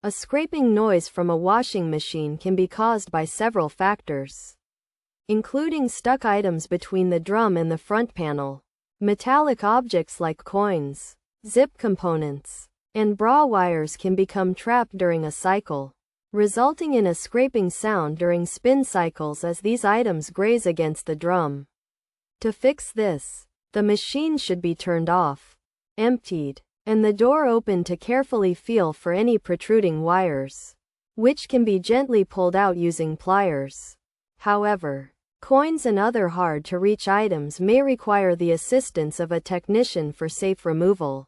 A scraping noise from a washing machine can be caused by several factors, including stuck items between the drum and the front panel, metallic objects like coins, zip components, and bra wires can become trapped during a cycle, resulting in a scraping sound during spin cycles as these items graze against the drum. To fix this, the machine should be turned off, emptied, and the door opened to carefully feel for any protruding wires, which can be gently pulled out using pliers. However, coins and other hard-to-reach items may require the assistance of a technician for safe removal.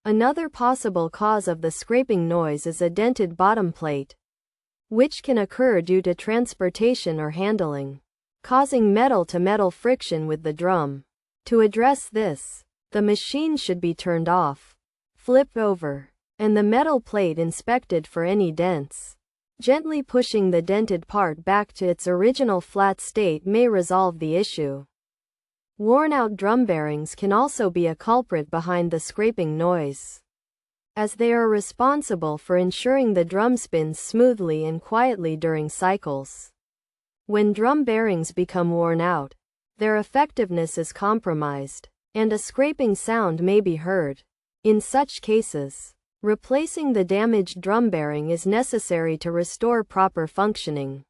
Another possible cause of the scraping noise is a dented bottom plate, which can occur due to transportation or handling, causing metal-to-metal friction with the drum. To address this, the machine should be turned off, flipped over, and the metal plate inspected for any dents. Gently pushing the dented part back to its original flat state may resolve the issue. Worn-out drum bearings can also be a culprit behind the scraping noise, as they are responsible for ensuring the drum spins smoothly and quietly during cycles. When drum bearings become worn out, their effectiveness is compromised, and a scraping sound may be heard. In such cases, replacing the damaged drum bearing is necessary to restore proper functioning.